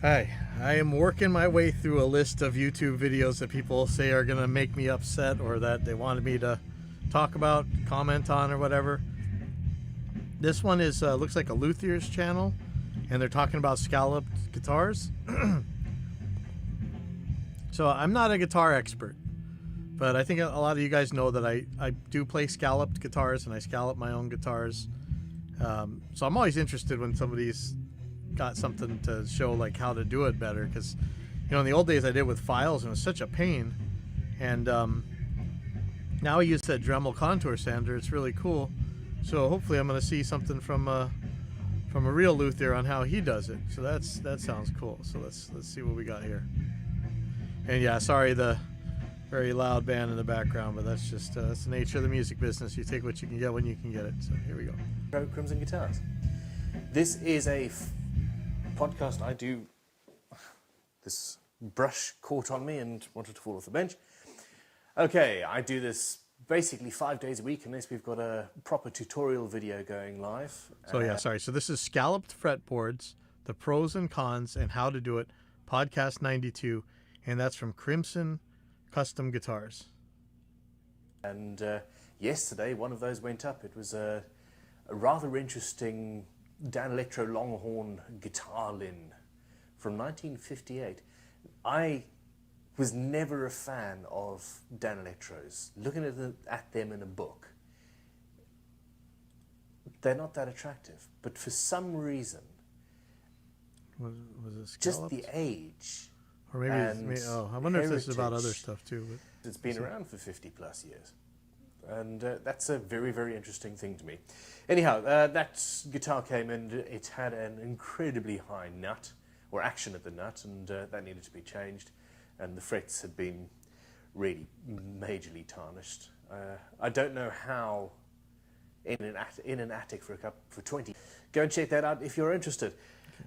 Hi, I am working my way through a list of YouTube videos that people say are going to make me upset or that they wanted me to talk about, comment on, or whatever. This one is looks like a luthier's channel, and they're talking about scalloped guitars. So I'm not a guitar expert, but I think a lot of you guys know that I do play scalloped guitars and I scallop my own guitars. So I'm always interested when somebody's got something to show like how to do it better, because in the old days I did with files and it was such a pain, and now I use that Dremel contour sander. It's really cool. So hopefully I'm going to see something from a real luthier on how he does it. So that sounds cool. So let's see what we got here. And yeah, sorry the very loud band in the background, but that's just that's the nature of the music business. You take what you can get when you can get it. So here we go. Crimson Guitars. This is a podcast I do. This brush caught on me and wanted to fall off the bench. Okay, I do this basically 5 days a week unless we've got a proper tutorial video going live. So yeah, sorry. So this is Scalloped Fretboards, the pros and cons and how to do it, podcast 92, and that's from Crimson Custom Guitars. And yesterday one of those went up. It was a rather interesting Dan Electro Longhorn guitar Lin from 1958. I was never a fan of Dan Electros. Looking at them in a book, they're not that attractive. But for some reason, Was it just scalloped? the age. Or maybe, I wonder if this is about other stuff too. But It's been around for 50 plus years. And that's a very, very interesting thing to me. Anyhow, that guitar came in, it had an incredibly high nut, or action at the nut, and that needed to be changed. And the frets had been really majorly tarnished. I don't know how in an attic for 20. Go and check that out if you're interested.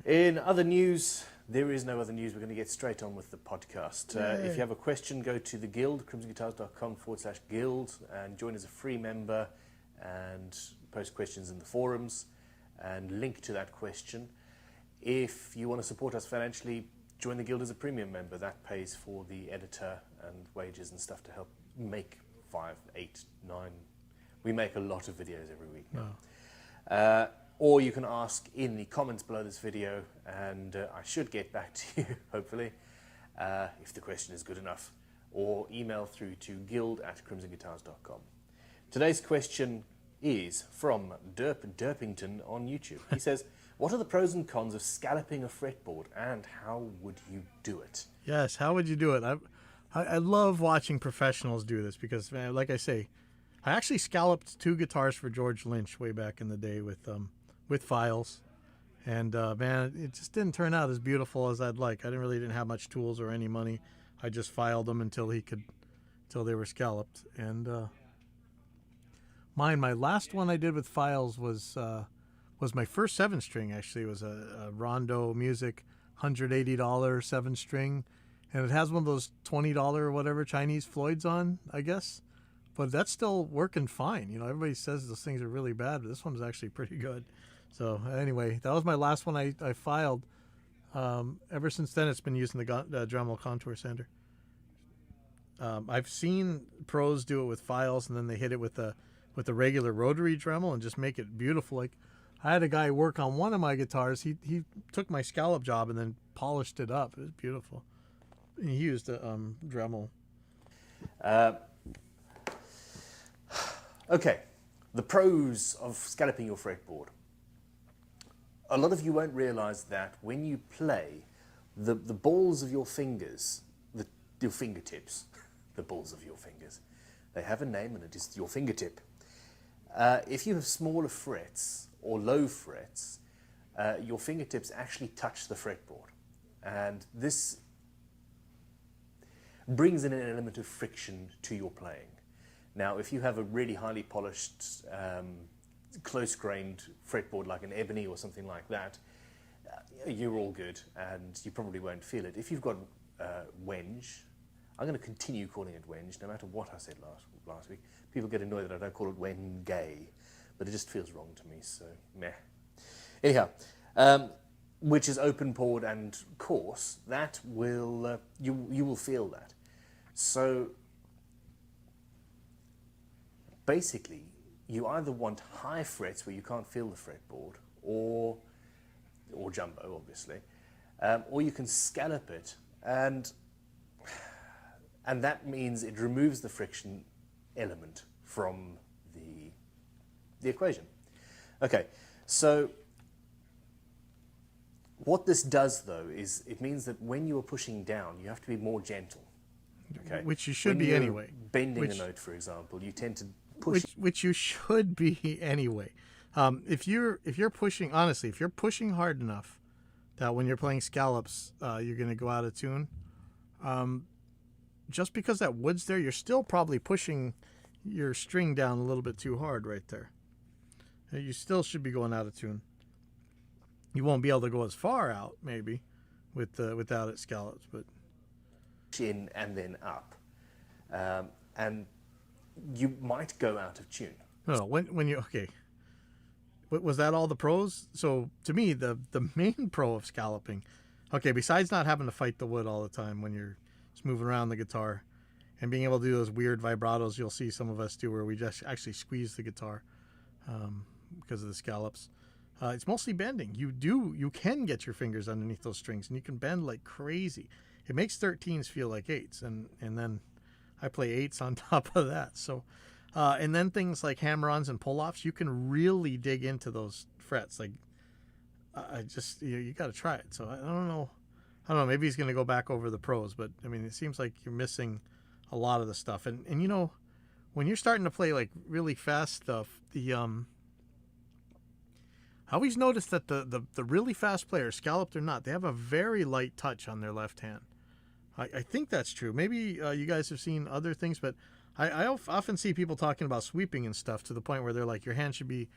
Okay. In other news, there is no other news. We're going to get straight on with the podcast. If you have a question, go to the Guild, crimsonguitars.com/guild, and join as a free member and post questions in the forums and link to that question. If you want to support us financially, join the Guild as a premium member. That pays for the editor and wages and stuff to help make 5, 8, 9. We make a lot of videos every week now. Wow. Or you can ask in the comments below this video, and I should get back to you, hopefully, if the question is good enough. Or email through to guild@crimsonguitars.com. Today's question is from Derpington on YouTube. He says, what are the pros and cons of scalloping a fretboard, and how would you do it? Yes, how would you do it? I love watching professionals do this because, man, like I say, I actually scalloped 2 guitars for George Lynch way back in the day with files, and man, it just didn't turn out as beautiful as I'd like. I didn't have much tools or any money. I just filed them until they were scalloped. And my last one I did with files was my first 7-string. Actually, it was a Rondo Music $180 7-string, and it has one of those $20 or whatever Chinese Floyds on, I guess. But that's still working fine. Everybody says those things are really bad, but this one's actually pretty good. So anyway, that was my last one I filed. Ever since then, it's been using the Dremel contour sander. I've seen pros do it with files, and then they hit it with the regular rotary Dremel and just make it beautiful. Like, I had a guy work on one of my guitars. He took my scallop job and then polished it up. It was beautiful. And he used a Dremel. Okay, the pros of scalloping your fretboard. A lot of you won't realize that when you play, the balls of your fingers, your fingertips, the balls of your fingers, they have a name, and it is your fingertip. If you have smaller frets or low frets, your fingertips actually touch the fretboard. And this brings in an element of friction to your playing. Now, if you have a really highly polished, close-grained fretboard like an ebony or something like that, you're all good and you probably won't feel it. If you've got wenge, I'm going to continue calling it wenge no matter what I said last week. People get annoyed that I don't call it wenge, but it just feels wrong to me, so meh. Anyhow, which is open pored and coarse, that will you will feel that. So basically, you either want high frets where you can't feel the fretboard, or jumbo, obviously, or you can scallop it, and that means it removes the friction element from the equation. Okay, so what this does, though, is it means that when you are pushing down, you have to be more gentle. Okay, which you should when be you're anyway. Bending a note, for example, you tend to push. Which you should be anyway. If you're pushing, honestly, if you're pushing hard enough that when you're playing scallops, you're going to go out of tune. Just because that wood's there, you're still probably pushing your string down a little bit too hard right there. You still should be going out of tune. You won't be able to go as far out, maybe, without it scallops, but in and then up, and you might go out of tune. no. When you okay, was that all the pros? So to me, the main pro of scalloping, okay, besides not having to fight the wood all the time when you're just moving around the guitar, and being able to do those weird vibratos you'll see some of us do, where we just actually squeeze the guitar because of the scallops. It's mostly bending. You can get your fingers underneath those strings, and you can bend like crazy. It makes 13s feel like 8s, and then I play 8s on top of that. So, and then things like hammer-ons and pull-offs, you can really dig into those frets. Like, I just you got to try it. So I don't know. Maybe he's going to go back over the pros, but I mean, it seems like you're missing a lot of the stuff. And you know, when you're starting to play like really fast stuff, I always notice that the really fast players, scalloped or not, they have a very light touch on their left hand. I think that's true. Maybe you guys have seen other things, but I often see people talking about sweeping and stuff to the point where they're like, your hand should be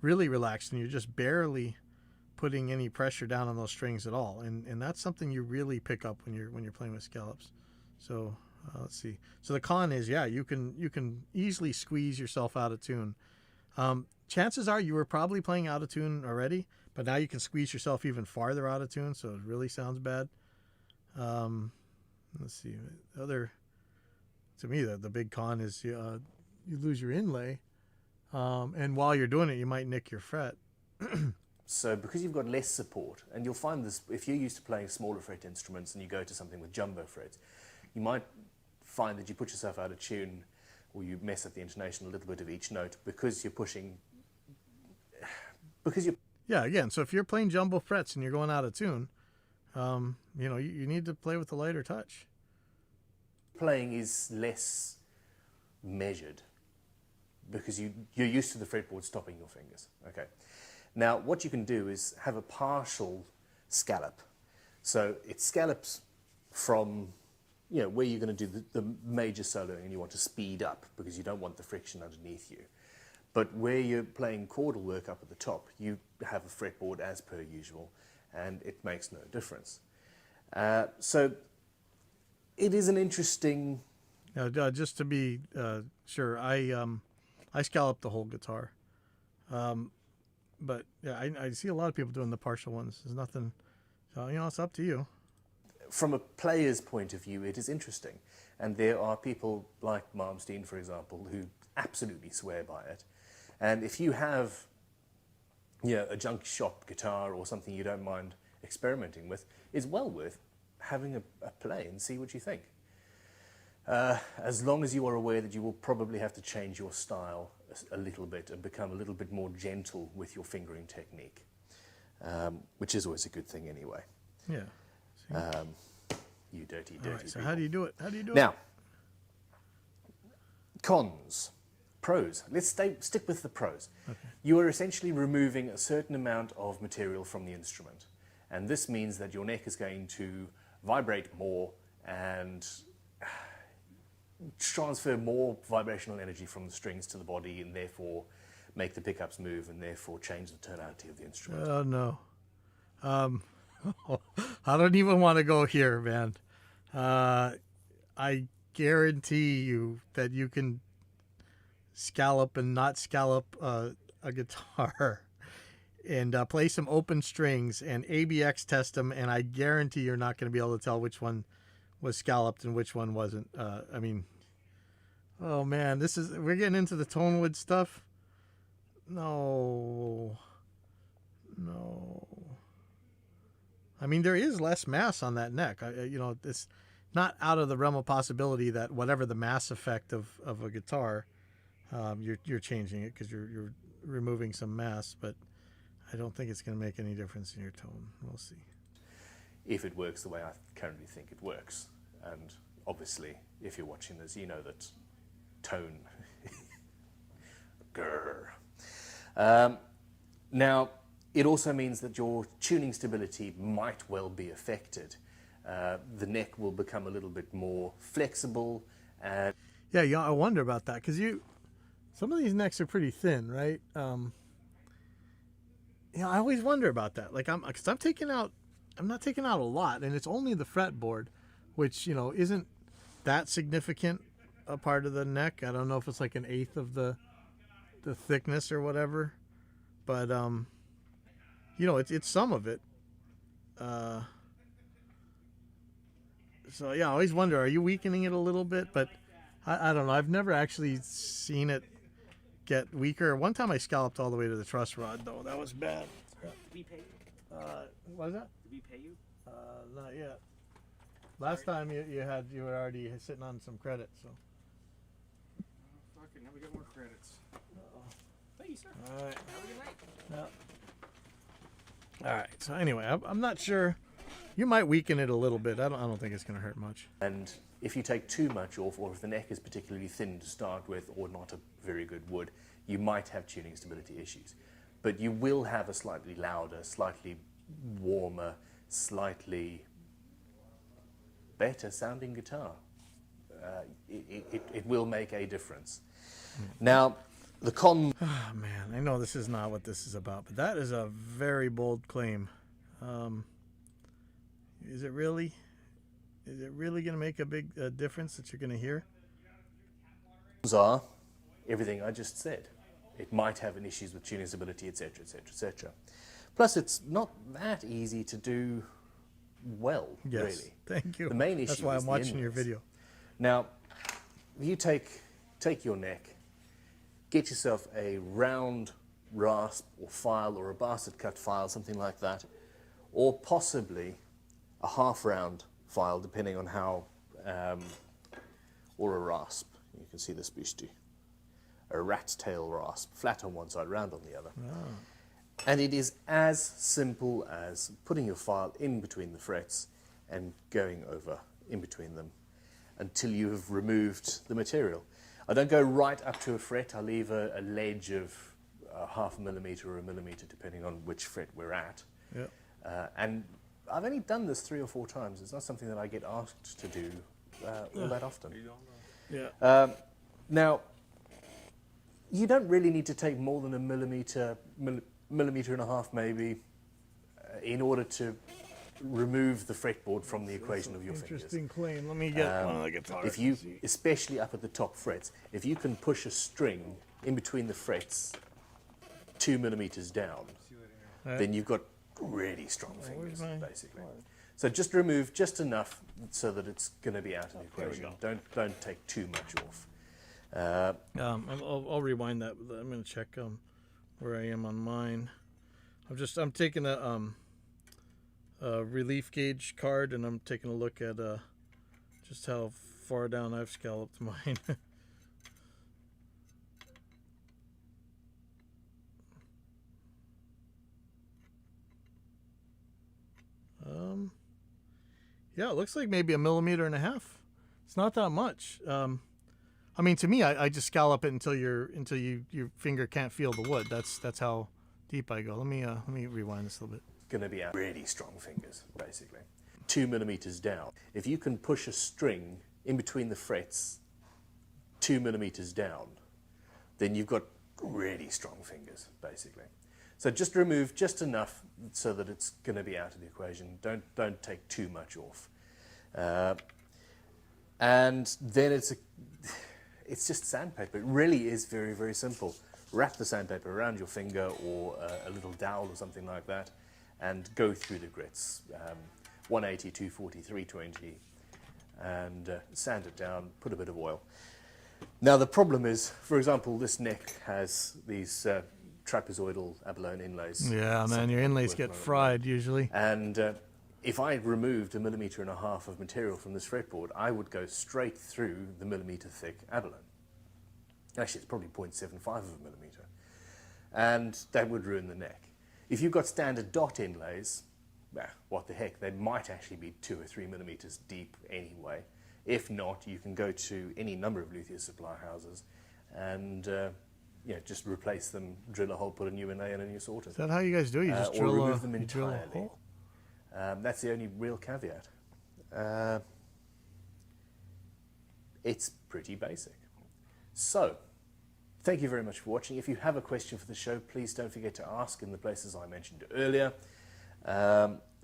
really relaxed and you're just barely putting any pressure down on those strings at all. And that's something you really pick up when you're playing with scallops. So let's see. So the con is, yeah, you can easily squeeze yourself out of tune. Chances are you were probably playing out of tune already, but now you can squeeze yourself even farther out of tune, so it really sounds bad. Let's see. To me, the big con is you lose your inlay, and while you're doing it, you might nick your fret. So because you've got less support, and you'll find this if you're used to playing smaller fret instruments and you go to something with jumbo frets, you might find that you put yourself out of tune, or you mess up the intonation a little bit of each note because you're pushing. Yeah, again, so if you're playing jumbo frets and you're going out of tune, you need to play with a lighter touch. Playing is less measured because you're used to the fretboard stopping your fingers. Okay. Now, what you can do is have a partial scallop. So it scallops from where you're going to do the major soloing and you want to speed up because you don't want the friction underneath you. But where you're playing chordal work up at the top, you have a fretboard as per usual, and it makes no difference. So it is an interesting... just to be sure, I scallop the whole guitar. But yeah, I see a lot of people doing the partial ones. There's nothing... So, it's up to you. From a player's point of view, it is interesting. And there are people like Malmsteen, for example, who absolutely swear by it. And if you have a junk shop guitar or something you don't mind experimenting with, it's well worth having a play and see what you think. As long as you are aware that you will probably have to change your style a little bit and become a little bit more gentle with your fingering technique, which is always a good thing anyway. Yeah. You dirty All right, so people. how do you do it? Now, cons. Pros. Let's stick with the pros. Okay. You are essentially removing a certain amount of material from the instrument. And this means that your neck is going to vibrate more and transfer more vibrational energy from the strings to the body, and therefore make the pickups move and therefore change the tonality of the instrument. Oh, no. I don't even want to go here, man. I guarantee you that you can scallop and not scallop a guitar and play some open strings and ABX test them, and I guarantee you're not going to be able to tell which one was scalloped and which one wasn't. I mean, oh man, we're getting into the tonewood stuff. No. I mean, there is less mass on that neck. It's not out of the realm of possibility that whatever the mass effect of a guitar, you're changing it because you're removing some mass, but I don't think it's going to make any difference in your tone. We'll see. If it works the way I currently think it works. And obviously, if you're watching this, you know that tone. Grr. Now, it also means that your tuning stability might well be affected. The neck will become a little bit more flexible. And yeah, I wonder about that because some of these necks are pretty thin, right? I always wonder about that. Like I'm not taking out a lot, and it's only the fretboard, which isn't that significant a part of the neck. I don't know if it's like 1/8 of the thickness or whatever, but it's some of it. So yeah, I always wonder, are you weakening it a little bit? But I don't know. I've never actually seen it get weaker. One time I scalloped all the way to the truss rod, though. That was bad. Did we pay you? What was that? Did we pay you? Not yet. Last time you were already sitting on some credit, so. Fucking, now we got more credits. Thank you, sir. All right. Have a good night. Yeah. All right. So anyway, I'm not sure. You might weaken it a little bit. I don't think it's going to hurt much. And if you take too much off, or if the neck is particularly thin to start with, or not a very good wood, you might have tuning stability issues. But you will have a slightly louder, slightly warmer, slightly better sounding guitar. It will make a difference. Now, the con... Oh, man, I know this is not what this is about, but that is a very bold claim. Is it really? Is it really going to make a big difference that you're going to hear? Are everything I just said. It might have an issues with tuning stability, etc., etc., etc. Plus, it's not that easy to do well, yes, really. Thank you. The main issue That's why is I'm the watching your inlays. video. Now, you take your neck, get yourself a round rasp or file or a bastard cut file, something like that, or possibly a half round file, depending on how, or a rasp. You can see this beastie. A rat's tail rasp, flat on one side, round on the other. Oh. And it is as simple as putting your file in between the frets and going over in between them until you have removed the material. I don't go right up to a fret. I leave a ledge of 0.5 millimeter or 1 millimeter, depending on which fret we're at. Yep. And I've only done this 3 or 4 times. It's not something that I get asked to do all that often. Yeah. Now, you don't really need to take more than a millimeter and a half maybe, in order to remove the fretboard from the equation of your fingers. Interesting claim. Let me get one of the guitars. If you, especially up at the top frets, if you can push a string in between the frets 2 millimeters down, then you've got really strong fingers, basically. So just remove just enough so that it's going to be out of the equation. Don't take too much off. I'll rewind that. I'm going to check where I am on mine. I'm taking a relief gauge card, and I'm taking a look at just how far down I've scalloped mine. Yeah, it looks like maybe 1.5 millimeters. It's not that much. I mean, to me, I just scallop it until your finger can't feel the wood. That's how deep I go. Let me rewind this a little bit. Going to be out really strong fingers, basically. 2 millimeters down. If you can push a string in between the frets 2 millimeters down, then you've got really strong fingers, basically. So just remove just enough so that it's going to be out of the equation. Don't take too much off. And then it's just sandpaper. It really is very, very simple. wrap the sandpaper around your finger or a little dowel or something like that, and go through the grits, 180, 240, 320, and sand it down, put a bit of oil. Now the problem is, for example, this neck has these trapezoidal abalone inlays. Yeah, man, Something your I'm inlays working get on at the fried usually. moment. And if I removed 1.5 millimeters of material from this fretboard, I would go straight through the millimeter thick abalone. Actually, it's probably 0.75 of a millimeter. And that would ruin the neck. If you've got standard dot inlays, what the heck, they might actually be 2 or 3 millimeters deep anyway. If not, you can go to any number of luthier supply houses and just replace them, drill a hole, put a new inlay in, and you're sorted. Is that how you guys do it? You just Or drill remove a, them you drill a entirely. hole? That's the only real caveat. It's pretty basic. So, thank you very much for watching. If you have a question for the show, please don't forget to ask in the places I mentioned earlier.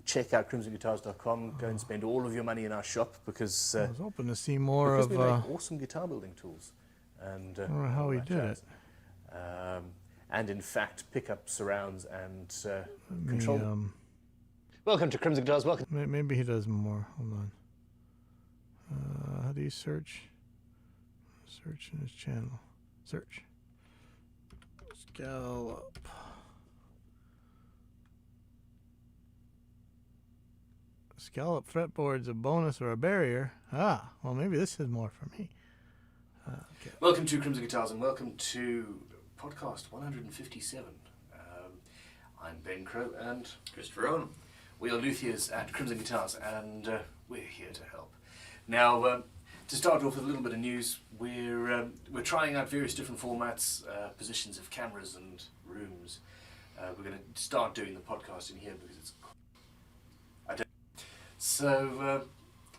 Check out crimsonguitars.com. Go and spend all of your money in our shop because I was hoping to see more because of we make awesome guitar building tools. And I don't know how all he that did jazz. And in fact, pick up surrounds and control. Welcome to Crimson Guitars. Welcome. Maybe he does more. Hold on. How do you search? Search in his channel. Search. Scallop. Scallop fretboards, a bonus or a barrier. Ah, well, maybe this is more for me. Okay. Welcome to Crimson Guitars and welcome to podcast 157. I'm Ben Crow and Christopher Owen. we are luthiers at Crimson Guitars and we're here to help. Now, to start off with a little bit of news, we're trying out various different formats, positions of cameras and rooms. We're going to start doing the podcast in here because it's...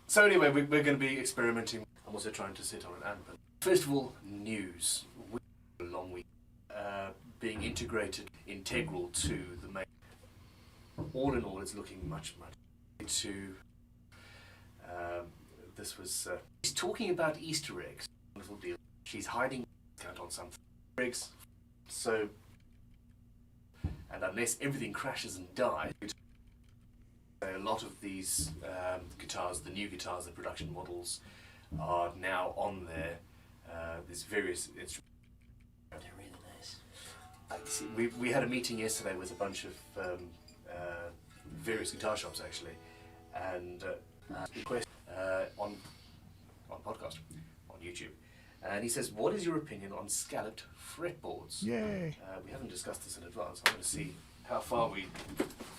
So anyway, we're going to be experimenting. I'm also trying to sit on an amp. First of all, news. A long week being integrated, integral to the main. All in all, it's looking much to. This was. She's talking about Easter eggs. Wonderful deal. She's hiding out on some eggs. So, and unless everything crashes and dies. A lot of these guitars, the new guitars, the production models, are now on there. There's various instruments. They're really nice. We had a meeting yesterday with a bunch of various guitar shops actually, and request on podcast on YouTube. And he says, "What is your opinion on scalloped fretboards?" Yay! We haven't discussed this in advance. I'm going to see how far we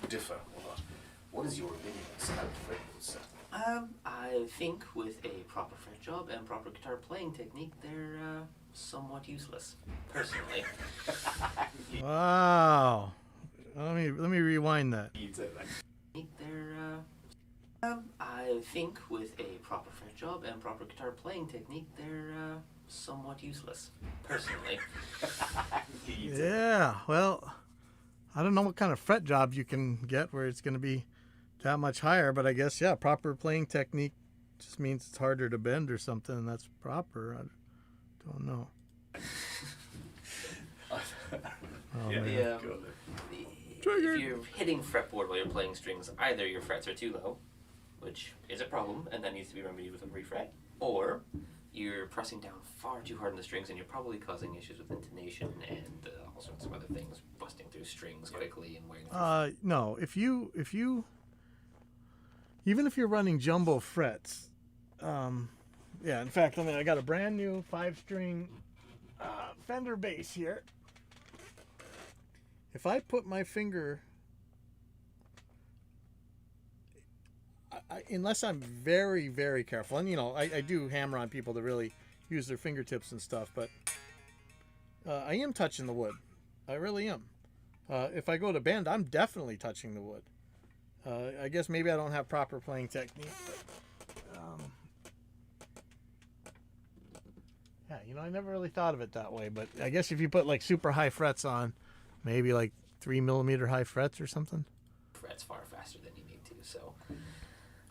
differ or not. What is your opinion on scalloped fretboards, sir? I think with a proper fret job and proper guitar playing technique, they're somewhat useless, personally. Wow. Let me rewind that. I think with a proper fret job and proper guitar playing technique, they're somewhat useless, personally. Yeah. Well, I don't know what kind of fret job you can get where it's going to be that much higher, but I guess proper playing technique just means it's harder to bend or something, and that's proper. I don't know. Oh, Yeah. man. If you're hitting fretboard while you're playing strings, either your frets are too low, which is a problem, and that needs to be remedied with a refret, or you're pressing down far too hard on the strings, and you're probably causing issues with intonation and all sorts of other things, busting through strings quickly and wearing. No, if you even if you're running jumbo frets, in fact, I got a brand new 5-string Fender bass here. If I put my finger, unless I'm very, very careful, and I do hammer on people to really use their fingertips and stuff, but I am touching the wood. I really am. If I go to bend, I'm definitely touching the wood. I guess maybe I don't have proper playing technique, but I never really thought of it that way. But I guess if you put like super high frets on, maybe like 3 millimeter high frets or something. Frets far faster than you need to, so.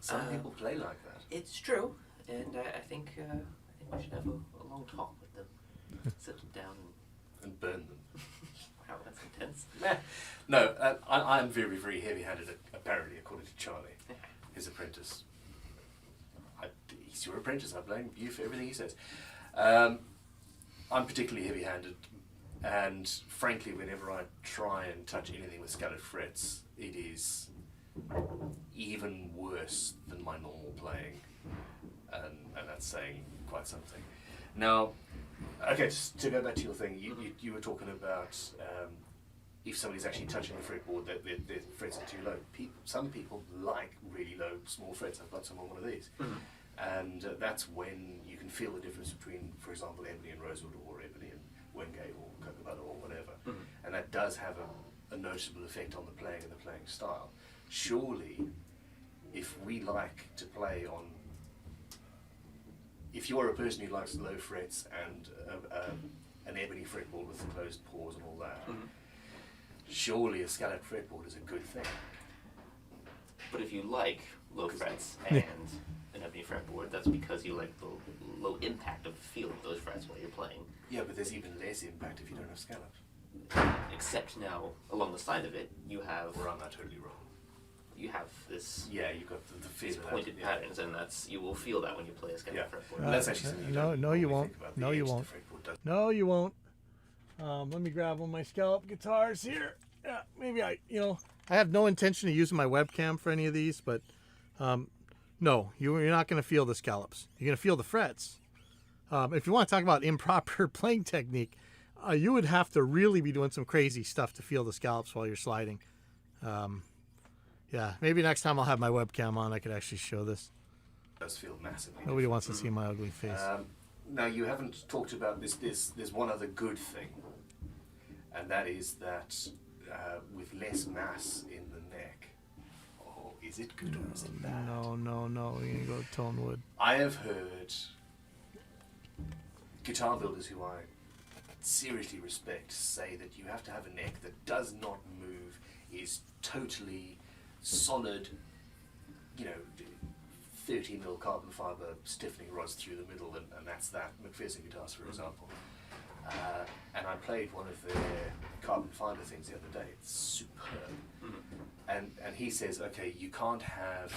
Some people play like that. It's true, and I think we should have a long talk with them. Sit them down And burn them. No, I'm very, very heavy-handed, apparently, according to Charlie, his apprentice. He's your apprentice, I blame you for everything he says. I'm particularly heavy-handed, and frankly, whenever I try and touch anything with scalloped frets, it is even worse than my normal playing, and that's saying quite something. Now, okay, just to go back to your thing, you were talking about if somebody's actually touching the fretboard, their frets are too low. Some people like really low, small frets. I've got some on one of these. And that's when you can feel the difference between, for example, ebony and rosewood, or ebony and Wenge, or cocoa or whatever. And that does have a noticeable effect on the playing and the playing style. Surely, if we like to play on, if you're a person who likes low frets and an ebony fretboard with the closed pores and all that, surely a scalloped fretboard is a good thing. But if you like low frets and an ebony fretboard, that's because you like the low impact of the feel of those frets while you're playing. Yeah, but there's even less impact if you don't have scallops. Except now, along the side of it, you have... Or am I totally wrong? You have this... Yeah, you've got the feel these of that, pointed patterns, and that's you will feel that when you play a scalloped fretboard. That's actually something you no, don't no, you normally won't. think about, No, the you edge won't. the fretboard does. No, you won't. Let me grab one of my scallop guitars here. Yeah, maybe I have no intention of using my webcam for any of these, but no, you're not going to feel the scallops. You're going to feel the frets. If you want to talk about improper playing technique, you would have to really be doing some crazy stuff to feel the scallops while you're sliding. Yeah, maybe next time I'll have my webcam on. I could actually show this. It does feel massively. Nobody wants to see my ugly face. Now, you haven't talked about this. There's one other good thing, and that is that with less mass in the neck, is it good or is it bad? No. We're going to go tone wood. I have heard guitar builders who I seriously respect say that you have to have a neck that does not move, is totally solid, 30mm carbon fibre stiffening rods through the middle, and that's that. McPherson guitars, for example. And I played one of their carbon fibre things the other day. It's superb. And he says, okay, you can't have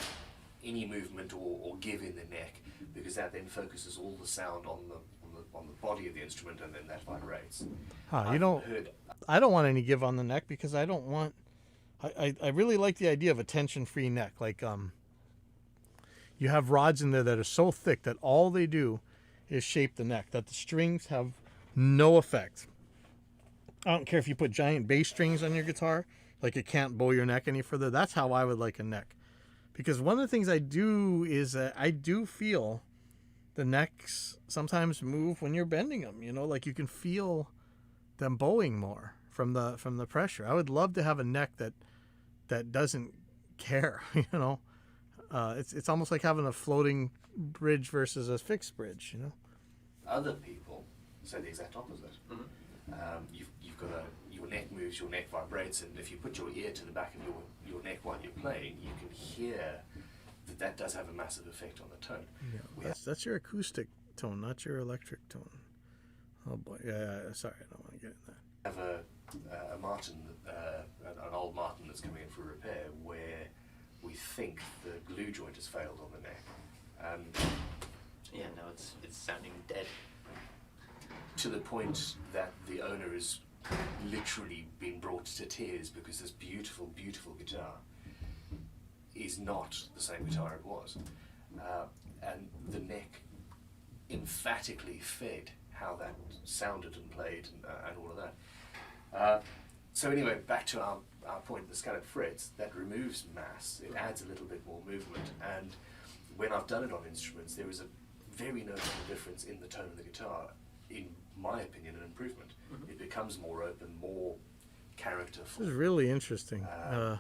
any movement or give in the neck, because that then focuses all the sound on the body of the instrument, and then that vibrates. I don't want any give on the neck, because I don't want. I really like the idea of a tension-free neck. Like you have rods in there that are so thick that all they do is shape the neck, that the strings have no effect. I don't care if you put giant bass strings on your guitar, like it can't bow your neck any further. That's how I would like a neck. Because one of the things I do is that I do feel the necks sometimes move when you're bending them, like you can feel them bowing more from the pressure. I would love to have a neck that doesn't care, It's almost like having a floating bridge versus a fixed bridge, Other people say the exact opposite. You've got your neck moves, your neck vibrates, and if you put your ear to the back of your neck while you're playing, you can hear that does have a massive effect on the tone. Yeah, that's your acoustic tone, not your electric tone. Oh boy, yeah. Sorry, I don't want to get in that. I have a Martin, an old Martin that's coming in for repair, where we think the glue joint has failed on the neck. Yeah, no, it's sounding dead. To the point that the owner has literally been brought to tears, because this beautiful, beautiful guitar is not the same guitar it was. And the neck emphatically fed how that sounded and played and all of that. So anyway, back to our point, the scalloped frets, that removes mass. It adds a little bit more movement. And when I've done it on instruments, there is a very noticeable difference in the tone of the guitar. In my opinion, an improvement. It becomes more open, more characterful. This is really interesting. Yeah,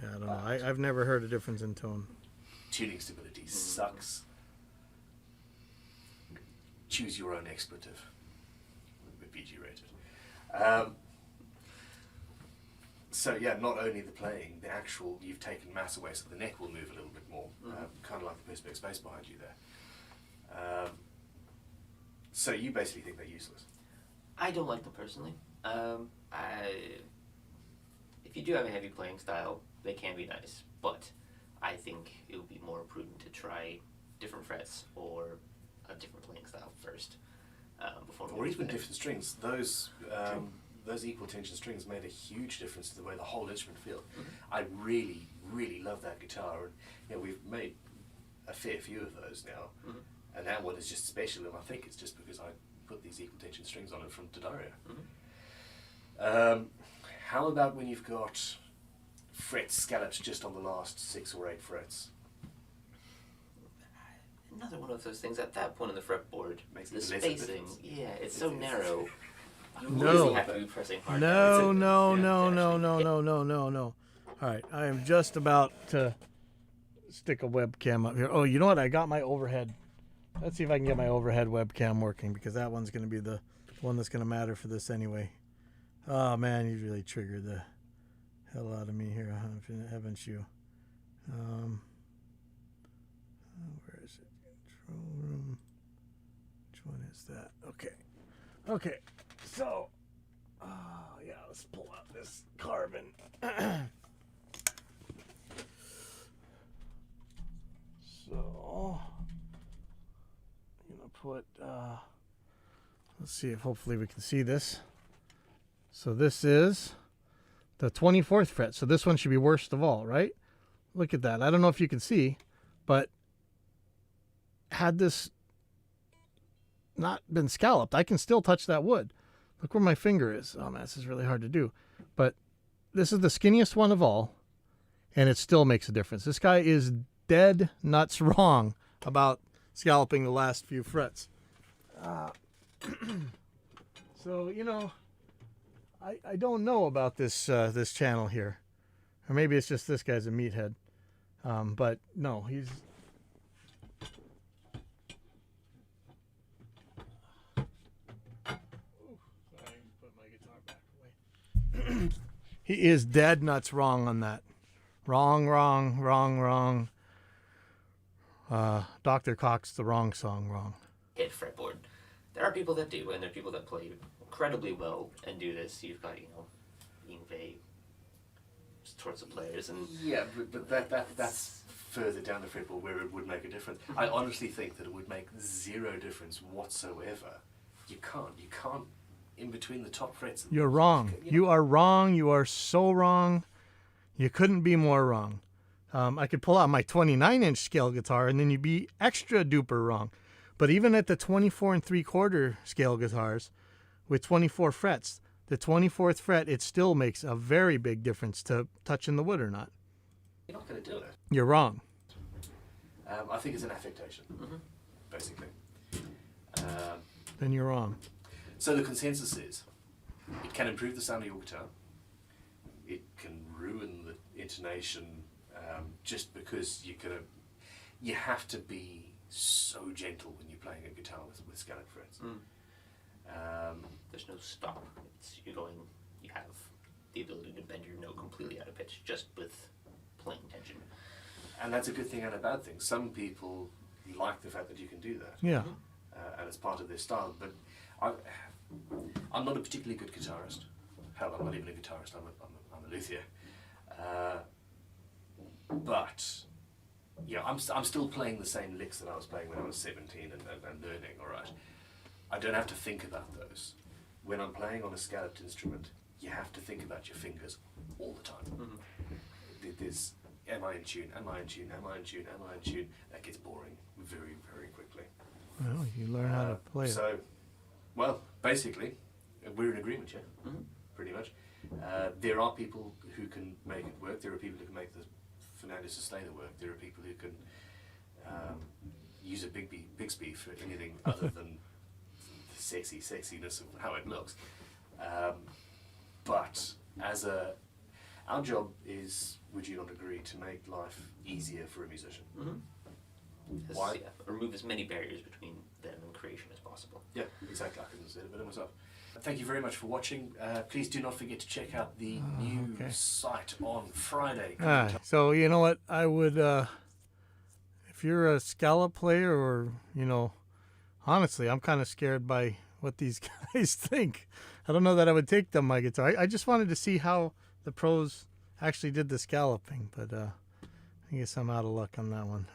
I don't know. I've never heard a difference in tone. Tuning stability sucks. Choose your own expletive. We're PG rated. So yeah, not only the playing, the actual, you've taken mass away, so the neck will move a little bit more, kind of like the Perspex bass behind you there. So you basically think they're useless? I don't like them personally. If you do have a heavy playing style, they can be nice, but I think it would be more prudent to try different frets or a different playing style first before. Or even different strings. Those equal tension strings made a huge difference to the way the whole instrument feels. I really, really love that guitar, and you know, we've made a fair few of those now, and that one is just special, and I think it's just because I put these equal tension strings on it from D'Addario. How about when you've got frets scalloped just on the last 6 or 8 frets? Another one of those things at that point in the fretboard, Makes the it less spacing, difference. yeah, it's so narrow. You No. really have to be pressing hard. No, down. no, Yeah, no, to no, actually no, hit. no, no, no, no. All right, I am just about to stick a webcam up here. Oh, you know what? I got my overhead. Let's see if I can get my overhead webcam working, because that one's going to be the one that's going to matter for this anyway. Oh, man, you really triggered the hell out of me here, haven't you? Where is it? Control room. Which one is that? Okay. So, yeah, let's pull out this carbon. So, I'm gonna put. Let's see if hopefully we can see this. So this is the 24th fret. So this one should be worst of all, right? Look at that. I don't know if you can see, but had this not been scalloped, I can still touch that wood. Look where my finger is. Oh man, this is really hard to do. But this is the skinniest one of all, and it still makes a difference. This guy is dead nuts wrong about scalloping the last few frets. So, you know, I don't know about this this channel here. Or maybe it's just this guy's a meathead. But no, he's... He is dead nuts wrong on that. Wrong. Dr. Cox, the wrong song, wrong. Hit fretboard. There are people that do, and there are people that play incredibly well and do this. You've got, Yngwie sorts of players, and Yeah, but that's further down the fretboard where it would make a difference. I honestly think that it would make zero difference whatsoever. You can't in between the top frets. You're wrong. You are wrong. You are so wrong. You couldn't be more wrong. I could pull out my 29-inch scale guitar, and then you'd be extra duper wrong. But even at the 24 3/4 scale guitars with 24 frets, the 24th fret, it still makes a very big difference to touching the wood or not. You're not going to do it. You're wrong. I think it's an affectation, basically. Then you're wrong. So the consensus is, it can improve the sound of your guitar. It can ruin the intonation, just because you have to be so gentle when you're playing a guitar with scalloped frets. there's no stop. You have the ability to bend your note completely out of pitch just with playing tension. And that's a good thing and a bad thing. Some people like the fact that you can do that. Yeah. And it's part of their style. But I'm not a particularly good guitarist. Hell, I'm not even a guitarist. I'm a luthier. But yeah, I'm still playing the same licks that I was playing when I was 17 and learning. All right, I don't have to think about those. When I'm playing on a scalloped instrument, you have to think about your fingers all the time. There's, am I in tune? Am I in tune? Am I in tune? Am I in tune? That gets boring very, very quickly. Well, you learn how to play it. So, well, basically, we're in agreement, yeah, pretty much. There are people who can make it work. There are people who can make the Fernandez Sustainer work. There are people who can use a Bixby for anything other than the sexiness of how it looks. But our job is, would you not agree, to make life easier for a musician? Why? Yeah, remove as many barriers between them and creation as possible. Yeah, exactly. I couldn't have said it better myself. Thank you very much for watching. Please do not forget to check out the new site on Friday. So you know what? I would, if you're a scallop player, or honestly, I'm kind of scared by what these guys think. I don't know that I would take them my guitar. I just wanted to see how the pros actually did the scalloping, but I guess I'm out of luck on that one.